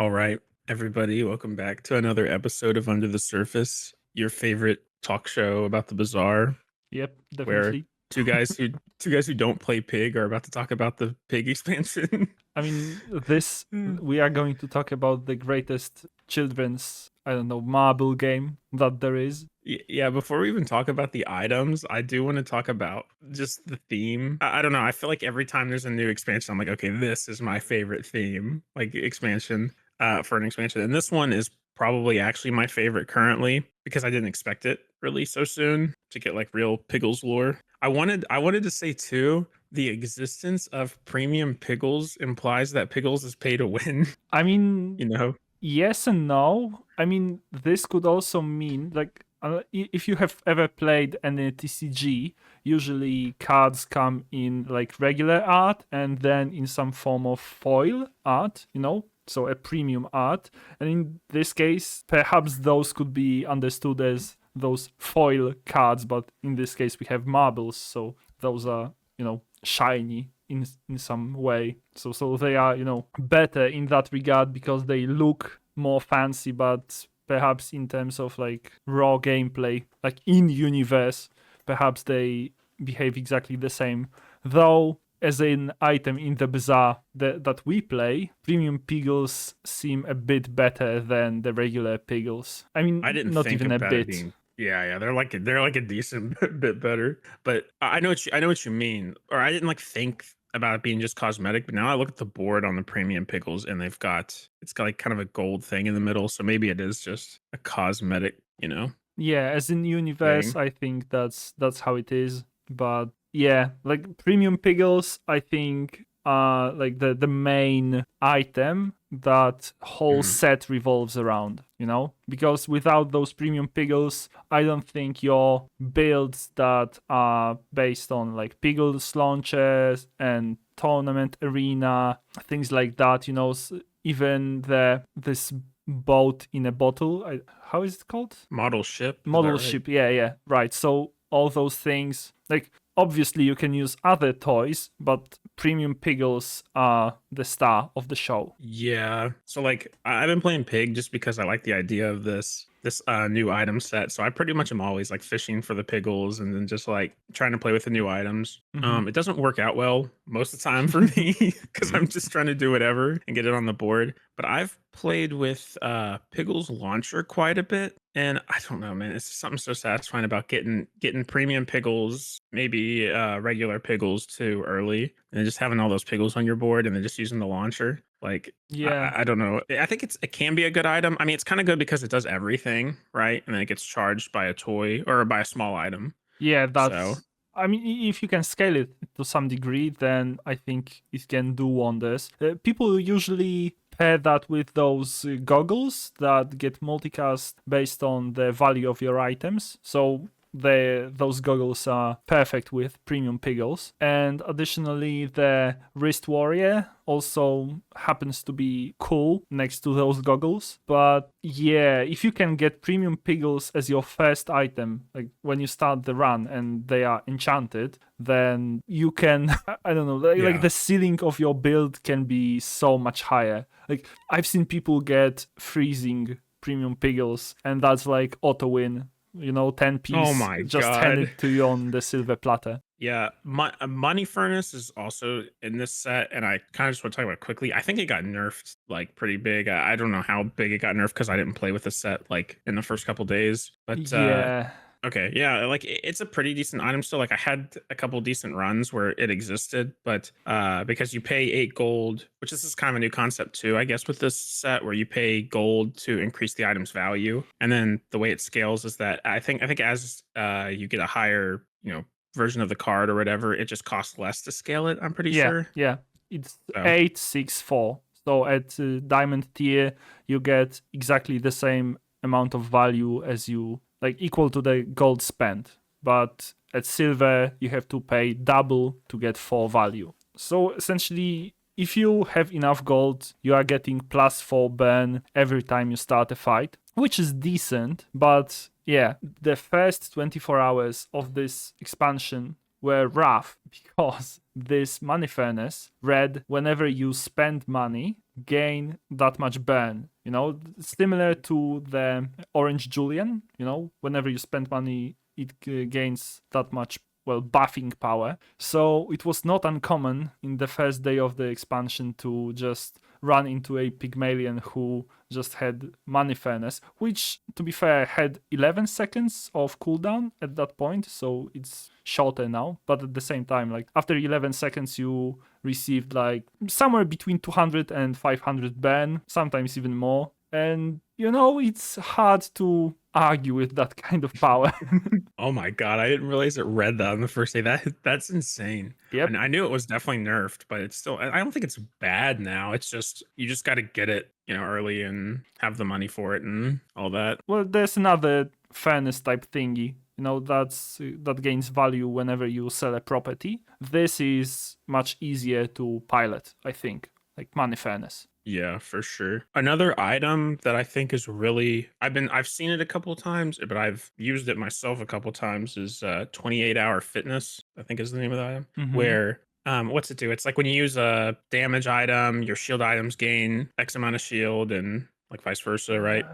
All right, everybody, welcome back to another episode of Under the Surface, your favorite talk show about the bazaar, Yep, where definitely. two guys who two guys who don't play Pig are about to talk about the Pig expansion. I mean, this we are going to talk about the greatest children's, I don't know, marble game that there is. Yeah, before we even talk about the items, I do want to talk about just the theme. I don't know. I feel like every time there's a new expansion, I'm like, okay, this is my favorite theme, like expansion for an expansion. And this one is probably actually my favorite currently because I didn't expect it really so soon to get like real Piggles lore. I wanted to say too, the existence of premium Piggles implies that Piggles is pay to win, I mean, you know? yes and no. I mean, this could also mean like if you have ever played any TCG, usually cards come in like regular art and then in some form of foil art, so a premium art. And in this case, perhaps those could be understood as those foil cards, but in this case, we have marbles, so those are, shiny in some way. So they are, better in that regard because they look more fancy, but perhaps in terms of like raw gameplay, like in universe, perhaps they behave exactly the same. Though as an item in the bazaar that we play, premium Piggles seem a bit better than the regular Piggles. I mean, I didn't not think even a about it bit. being yeah, they're like a decent bit better. But I know what you mean. Or I didn't like think about it being just cosmetic, but now I look at the board on the premium pickles and it's got like kind of a gold thing in the middle, so maybe it is just a cosmetic, Yeah, as in universe, thing. I think that's how it is. But yeah, like premium Piggles, I think are like the main item that whole Mhm. set revolves around, Because without those premium Piggles, I don't think your builds that are based on like Piggles launchers and tournament arena, things like that, even this boat in a bottle. How is it called? Model ship, is that Model right? ship. Yeah, right. So all those things, like obviously you can use other toys, but premium Piggles are the star of the show. Yeah. So like I've been playing Pig just because I like the idea of this new item set. So I pretty much am always like fishing for the Piggles and then just like trying to play with the new items. Hmm. It doesn't work out well most of the time for me because I'm just trying to do whatever and get it on the board. But I've played with Piggles launcher quite a bit. And I don't know, man. It's just something so satisfying about getting premium Piggles, maybe regular Piggles too early, and just having all those Piggles on your board, and then just using the launcher. Like Yeah, I don't know. I think it can be a good item. I mean, it's kind of good because it does everything, right? And then it gets charged by a toy or by a small item. yeah. So That's. I mean, if you can scale it to some degree, then I think it can do wonders. People usually pair that with those goggles that get multicast based on the value of your items. So those goggles are perfect with premium Piggles. And additionally, the wrist warrior also happens to be cool next to those goggles. But yeah, if you can get premium Piggles as your first item, like when you start the run and they are enchanted, then you can I don't know, like yeah. the ceiling of your build can be so much higher. Like I've seen people get freezing premium Piggles and that's like auto win, 10 Oh piece my just god. handed to you on the silver platter. Yeah, Money Furnace is also in this set, and I kind of just want to talk about it quickly. I think it got nerfed like pretty big. I don't know how big it got nerfed because I didn't play with the set like in the first couple days. But Yeah. okay, yeah, like it's a pretty decent item still. Like I had a couple decent runs where it existed, but because you pay 8 gold, which this is kind of a new concept too, I guess, with this set where you pay gold to increase the item's value, and then the way it scales is that I think as you get a higher version of the card or whatever, it just costs less to scale it. I'm pretty Yeah, sure. yeah. It's So 864. So at diamond tier, you get exactly the same amount of value as you like equal to the gold spent. But at silver, you have to pay double to get 4 value. So essentially, if you have enough gold, you are getting +4 burn every time you start a fight, which is decent. But yeah, the first 24 hours of this expansion were rough because this money furnace read whenever you spend money gain that much burn. Similar to the Orange Julian. Whenever you spend money, it gains that much, well, buffing power. So it was not uncommon in the first day of the expansion to just run into a Pygmalion who just had Money Furnace, which, to be fair, had 11 seconds of cooldown at that point, so it's shorter now. But at the same time, like after 11 seconds, you received like somewhere between 200 and 500 burn, sometimes even more. And it's hard to argue with that kind of power. Oh my god, I didn't realize it read that on the first day. That's insane. Yep. And I knew it was definitely nerfed, but it's still I don't think it's bad now. It's just you just got to get it, early and have the money for it and all that. Well, there's another fairness type thingy. That gains value whenever you sell a property. This is much easier to pilot, I think, like money fairness. Yeah, for sure. Another item that I think is really I've seen it a couple times, but I've used it myself a couple times is 28-hour fitness, I think is the name of the item. Where what's it do? It's like when you use a damage item, your shield items gain X amount of shield and like vice versa, right?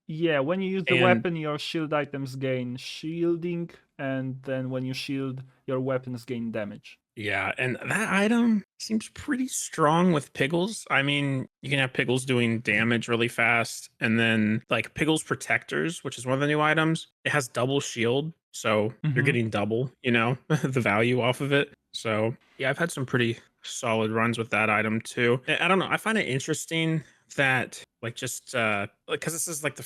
Yeah, when you use the And weapon, your shield items gain shielding, and then when you shield, your weapons gain damage. yeah, and that item seems pretty strong with Piggles. I mean, you can have Piggles doing damage really fast, and then like Piggles Protectors, which is one of the new items, it has double shield, so you're getting double, the value off of it. So yeah, I've had some pretty solid runs with that item too. I don't know, I find it interesting that like just because this is like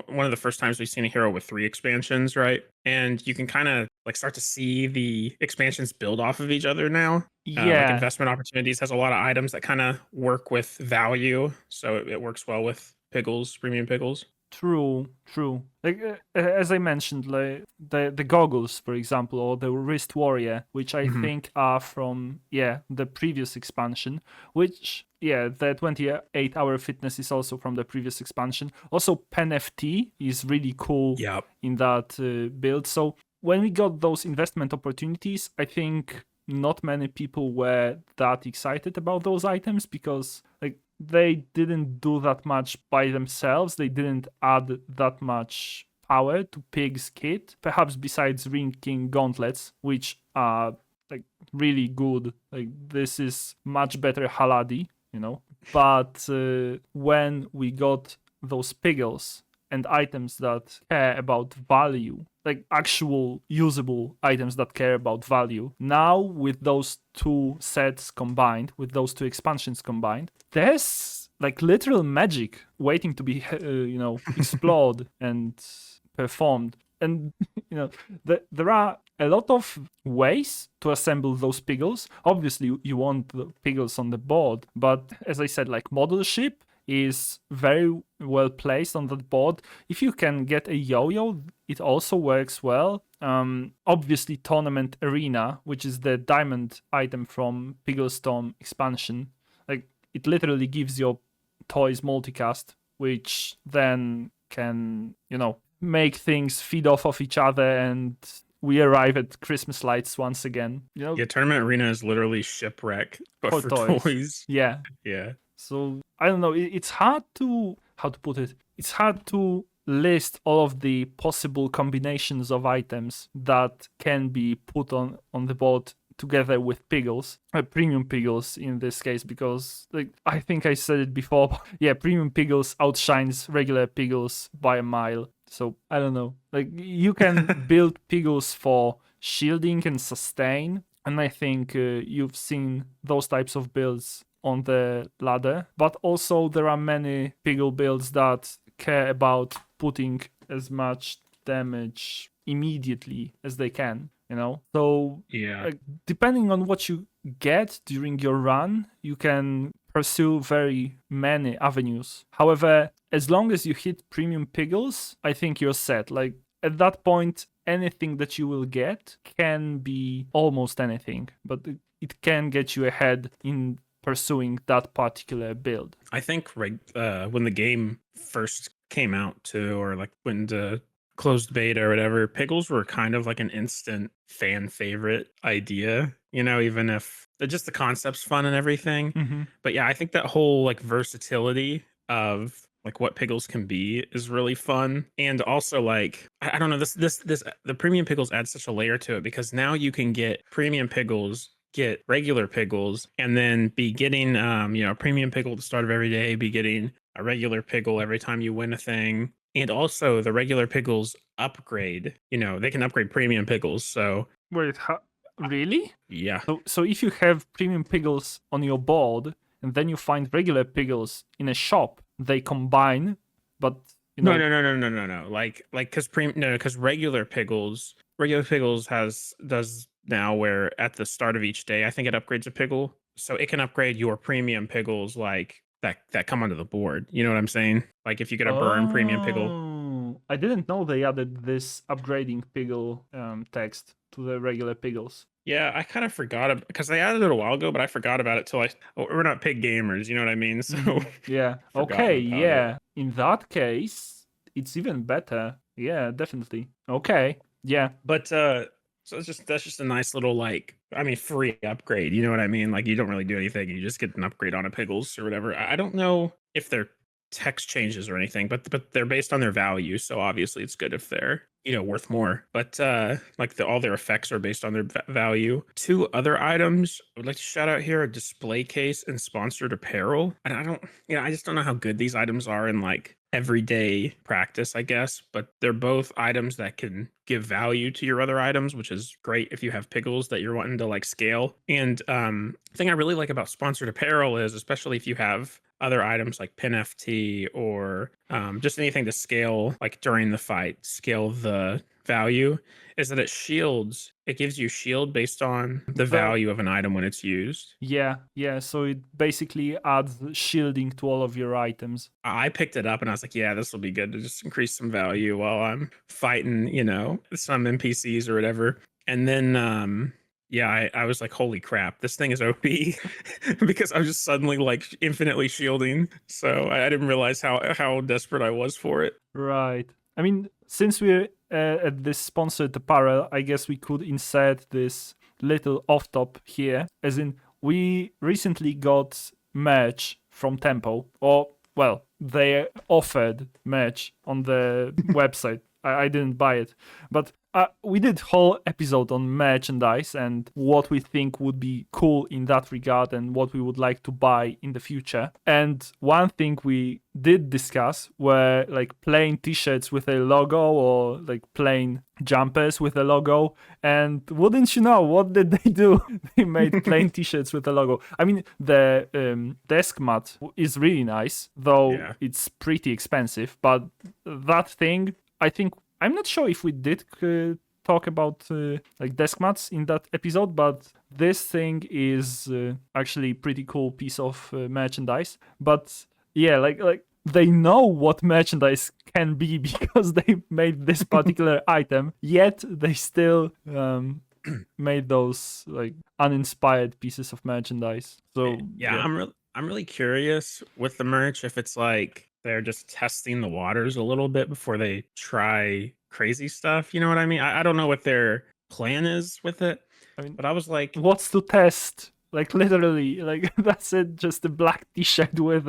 one of the first times we've seen a hero with 3 expansions, right? And you can kind of like start to see the expansions build off of each other now. Like Yeah, investment opportunities has a lot of items that kind of work with value, so it works well with Piggles, premium Piggles. true. Like as I mentioned, like the goggles, for example, or the wrist warrior, which I Mhm. think are from the previous expansion. Which the 28-hour fitness is also from the previous expansion. Also, Pen FT is really cool Yep. in that build. So when we got those investment opportunities, I think not many people were that excited about those items because like they didn't do that much by themselves. They didn't add that much power to Pig's kit, perhaps besides Ring King gauntlets, which are like really good. Like this is much better Haladi, But when we got those Piggles and items that care about value, like actual usable items that care about value. Now, with those 2 sets combined, with those 2 expansions combined, there's like literal magic waiting to be, explored and performed. And, there are a lot of ways to assemble those Piggles. Obviously, you want the Piggles on the board, but as I said, like model ship is very well placed on that board. If you can get a yo-yo, it also works well. Obviously, Tournament Arena, which is the diamond item from Pigglestorm expansion, like it literally gives your toys multicast, which then can, make things feed off of each other, and we arrive at Christmas lights once again. Yeah, Tournament Arena is literally shipwreck, but For for toys. toys. Yeah. Yeah. So I don't know. It's hard to how to put it. It's hard to list all of the possible combinations of items that can be put on the board together with Piggles, premium Piggles in this case, because like I think I said it before. But yeah, premium Piggles outshines regular Piggles by a mile. So I don't know. Like you can build Piggles for shielding and sustain, and I think you've seen those types of builds on the ladder. But also there are many Piggle builds that care about putting as much damage immediately as they can. So Yeah. depending on what you get during your run, you can pursue very many avenues. However, as long as you hit premium Piggles, I think you're set. Like at that point, anything that you will get can be almost anything, but it can get you ahead in pursuing that particular build. I think when the game first came out too, or like when the closed beta or whatever, Pickles were kind of like an instant fan favorite idea. Even if just the concept's fun and everything. Hmm. But yeah, I think that whole like versatility of like what Piggles can be is really fun. And also like I don't know, this the premium Piggles adds such a layer to it because now you can get premium Piggles, get regular Piggles, and then be getting a premium Piggle at the start of every day, be getting a regular Piggle every time you win a thing. And also the regular Piggles upgrade, they can upgrade premium Piggles. So Wait, really? yeah. So if you have premium Piggles on your board and then you find regular Piggles in a shop, they combine, but you No, know. no, no, no, no, no, no. Like because no, because regular Piggles does now where at the start of each day, I think it upgrades a Piggle, so it can upgrade your premium Piggles like that come onto the board. You know what I'm saying? Like if you get a burn premium Piggle. Oh, I didn't know they added this upgrading Piggle text to the regular Piggles. Yeah, I kind of forgot because I added it a while ago, but I forgot about it till we're not pig gamers, you know what I mean? So Yeah. forgotten Okay. about it. Yeah. In that case, it's even better. Yeah, definitely. Okay. Yeah. But so that's just a nice little like I mean free upgrade. You know what I mean? Like you don't really do anything. You just get an upgrade on a Piggles or whatever. I don't know if they're text changes or anything, but they're based on their value. So obviously it's good if they're worth more. But like all their effects are based on their value. Two other items I would like to shout out here: a display case and sponsored apparel. And I don't I just don't know how good these items are in like everyday practice, I guess, but they're both items that can give value to your other items, which is great if you have Piggles that you're wanting to like scale. And the thing I really like about sponsored apparel is, especially if you have other items like pin FT or just anything to scale like during the fight, scale the value, is that it gives you shield based on the Well, value of an item when it's used. yeah. Yeah. So it basically adds shielding to all of your items. I picked it up and I was like, yeah, this will be good to just increase some value while I'm fighting, some NPCs or whatever. And then yeah, I was like, holy crap, this thing is OP because I was just suddenly like infinitely shielding. So I didn't realize how desperate I was for it. Right. I mean, since we're at this sponsored apparel, I guess we could insert this little off top here. As in, we recently got merch from Tempo, or well, they offered merch on the website. I didn't buy it, but we did whole episode on merchandise and what we think would be cool in that regard and what we would like to buy in the future. And one thing we did discuss were like plain t-shirts with a logo or like plain jumpers with a logo. And wouldn't you know, what did they do? They made plain t-shirts with a logo. I mean, the desk mat is really nice, though Yeah. it's pretty expensive. But that thing, I think, I'm not sure if we did talk about like desk mats in that episode, but this thing is actually pretty cool piece of merchandise. But yeah, like they know what merchandise can be because they made this particular item, yet they still made those like uninspired pieces of merchandise. So Yeah, yeah. I'm really curious with the merch if it's like they're just testing the waters a little bit before they try crazy stuff. You know what I mean? I don't know what their plan is with it, I mean, but I was like, what's to test? Like literally, like that's it. Just a black T-shirt with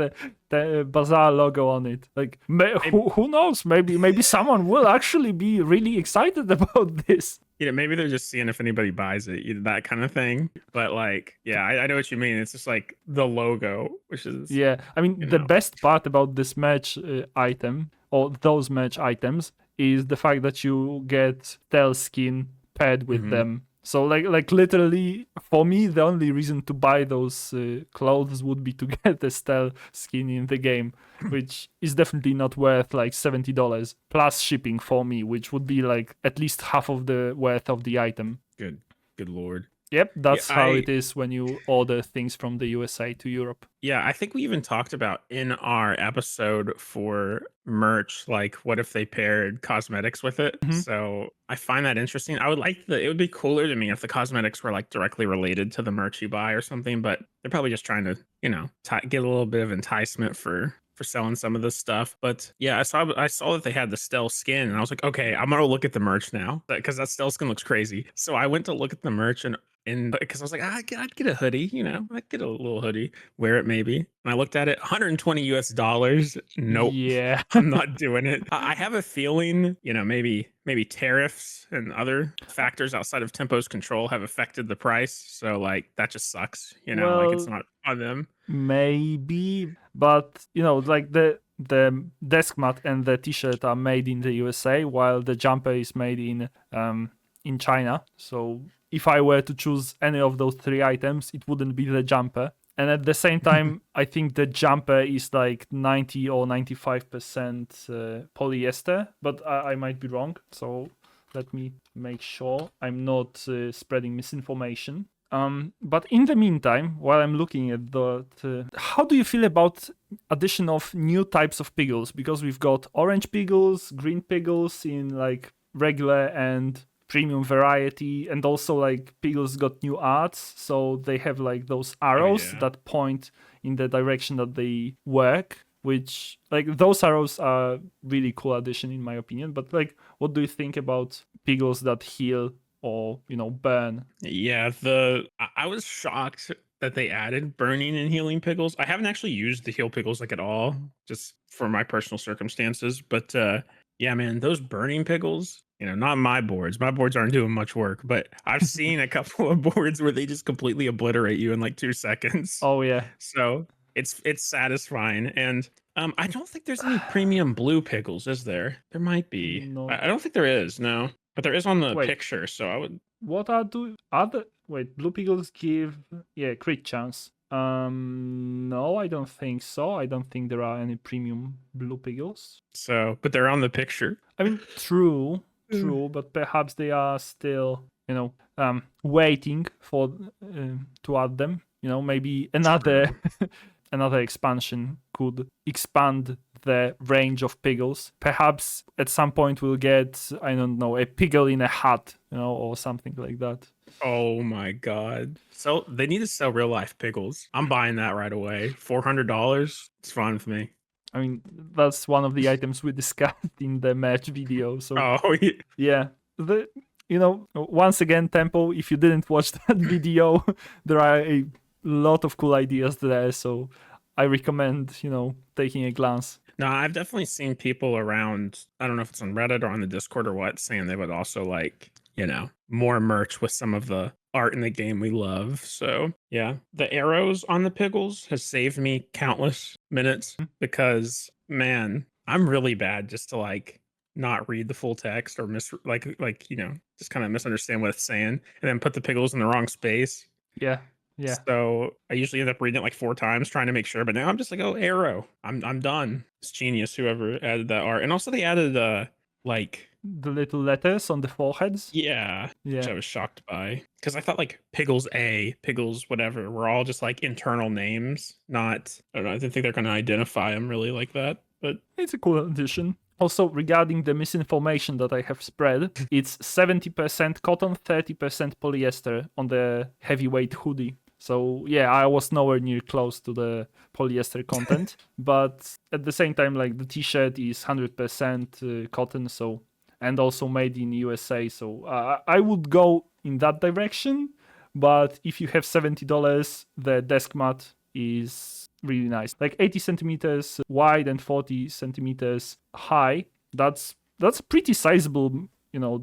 the Bazaar logo on it. Like who knows? Maybe someone will actually be really excited about this. maybe they're just seeing if anybody buys it, that kind of thing. But like, yeah, I know what you mean. It's just like the logo, which is, Yeah, I mean you the know, best part about this merch item or those merch items is the fact that you get Tell skin paired with mhm. them. So like literally for me the only reason to buy those clothes would be to get the Stell skin in the game, which is definitely not worth like $70 plus shipping for me, which would be like at least half of the worth of the item. Good lord. Yep, Yeah, that's how it is when you order things from the USA to Europe. I think we even talked about in our episode for merch, like what if they paired cosmetics with it? Mhm. So I find that interesting. It would be cooler to me if the cosmetics were like directly related to the merch you buy or something, but they're probably just trying to, get a little bit of enticement for selling some of this stuff. But yeah, I saw that they had the Stealth skin, and I was like, okay, I'm gonna look at the merch now because that Stealth skin looks crazy. So I went to look at the merch, and and because I was like, I'd get a hoodie, you know, I'd get a little hoodie, wear it maybe. And I looked at it, $120 US. Nope, Yeah. I'm not doing it. I have a feeling, you know, maybe tariffs and other factors outside of Tempo's control have affected the price. So like that just sucks, you know, like it's Well, not on them. maybe, but you know, like the desk mat and the t-shirt are made in the USA, while the jumper is made in China. So if I were to choose any of those three items, it wouldn't be the jumper. And at the same time, I think the jumper is like 90 or 95% polyester, but I might be wrong. So let me make sure I'm not spreading misinformation. But in the meantime, while I'm looking at how do you feel about addition of new types of pickles? Because we've got orange pickles, green pickles in like regular and premium variety, and also like pickles got new arts, so they have like those Oh arrows yeah. that point in the direction that they work. Which like those arrows are really cool addition in my opinion. But like, what do you think about pickles that heal or burn? Yeah, I was shocked that they added burning and healing pickles. I haven't actually used the heal pickles like at all, just for my personal circumstances. But yeah, man, those burning pickles, you know, not my boards. My boards aren't doing much work, but I've seen a couple of boards where they just completely obliterate you in like 2 seconds. Oh yeah. So it's satisfying. And I don't think there's any premium blue pickles, is there? There might be. No. I don't think there is, no. But there is on the Wait, picture, so I would. what are other wait, blue pickles give crit chance. No, I don't think so. I don't think there are any premium blue pickles. So, but they're on the picture. I mean, true, Mm. true, but perhaps they are still, waiting for to add them. Maybe another True. another expansion could expand the range of pickles. Perhaps at some point we'll get, I don't know, a pickle in a hat, or something like that. Oh my god. So they need to sell real life pickles. I'm buying that right away. $400. It's fine with me. I mean, that's one of the items we discussed in the match video. So Oh yeah. yeah, once again, Tempo, if you didn't watch that video, there are a lot of cool ideas there. So I recommend, taking a glance. No, I've definitely seen people around, I don't know if it's on Reddit or on the Discord or what, saying they would also like, you know, more merch with some of the art in the game we love. So yeah. The arrows on the pickles has saved me countless minutes because man, I'm really bad just to like not read the full text or you know, just kind of misunderstand what it's saying and then put the pickles in the wrong space. Yeah, yeah. So I usually end up reading it like 4 times trying to make sure, but now I'm just like, oh, arrow. I'm done. It's genius whoever added that art. And also they added like The little letters on the foreheads. yeah, which Yeah. I was shocked by. Because I thought like Piggles A, Piggles whatever, were all just like internal names, not I don't know, I didn't think they're gonna identify them really like that. But It's a cool addition. Also, regarding the misinformation that I have spread, it's 70% cotton, 30% polyester on the heavyweight hoodie. So, yeah, I was nowhere near close to the polyester content. But at the same time, like the t shirt is 100% cotton, so and also made in USA. So, I would go in that direction. But if you have $70, the desk mat is really nice. Like 80 centimeters wide and 40 centimeters high. That's pretty sizable,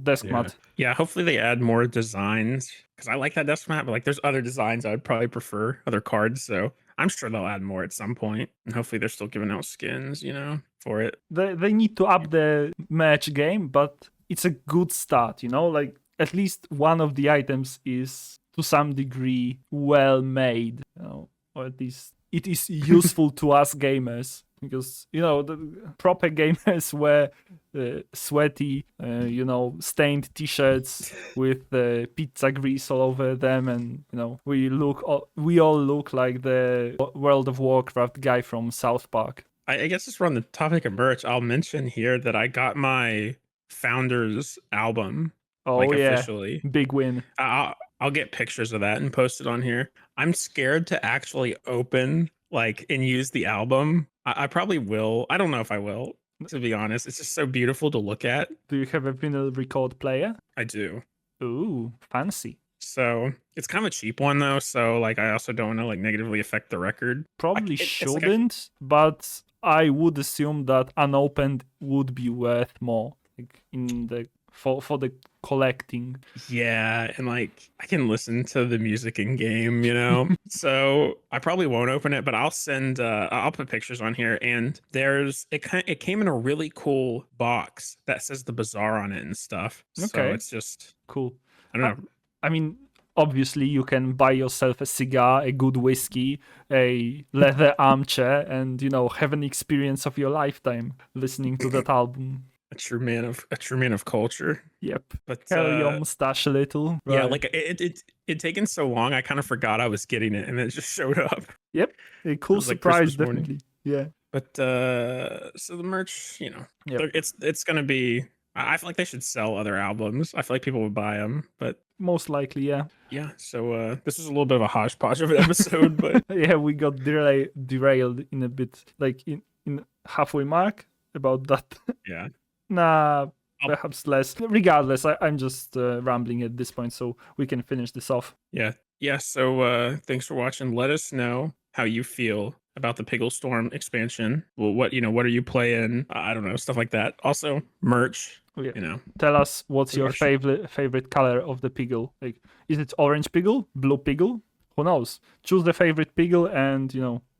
desk yeah. mat. Yeah, hopefully they add more designs. Because I like that desk mat, but like there's other designs I would probably prefer, other cards. So I'm sure they'll add more at some point. And hopefully they're still giving out skins, you know, for it. They need to up the match game, but it's a good start, like at least one of the items is to some degree well made, or at least it is useful to us gamers. Because the proper gamers wear sweaty, stained T-shirts with pizza grease all over them, and we all look like the World of Warcraft guy from South Park. I guess just on the topic of merch, I'll mention here that I got my founders album Oh like yeah, officially. big win. I'll get pictures of that and post it on here. I'm scared to actually open like and use the album. I probably will. I don't know if I will, to be honest. It's just so beautiful to look at. Do you have a vinyl record player? I do. Ooh, fancy. So it's kind of a cheap one though. So like I also don't want to like negatively affect the record. Probably It's like I, shouldn't, but I would assume that unopened would be worth more, like in the for the collecting. yeah, and like I can listen to the music in game, you know. So I probably won't open it, but I'll put pictures on here, and it came in a really cool box that says the bazaar on it and stuff. So Okay, it's just cool. I don't I, know. I mean, obviously, you can buy yourself a cigar, a good whiskey, a leather armchair, and have an experience of your lifetime listening to that album. A true man of culture. Yep. But Curl your mustache a little. yeah, Right. like it taken so long, I kind of forgot I was getting it, and it just showed up. Yep. A It cool was like surprise, Christmas morning. definitely. Yeah. But so the merch, you know, Yep. it's gonna be. I feel like they should sell other albums. I feel like people would buy them. But Most likely, yeah. yeah, so this was a little bit of a hodgepodge of an episode, but Yeah, we got derailed in a bit, like in halfway mark about that. yeah, Nah, I'll, perhaps less. Regardless, I'm just rambling at this point, so we can finish this off. yeah, yeah. So thanks for watching. Let us know how you feel about the Piggle Storm expansion. Well, what are you playing? I don't know, stuff like that. Also, merch. Yeah. You know, Tell us what's your our sh- favorite color of the Piggle. Like, is it orange Piggle, blue Piggle? Who knows? Choose the favorite Piggle and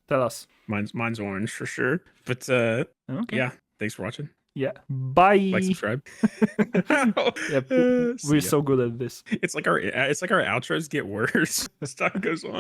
tell us. mine's orange for sure. But Okay. yeah, thanks for watching. Yeah. Like, Bye. subscribe. Yep. See We're ya. so good at this. It's like our outros get worse as time goes on.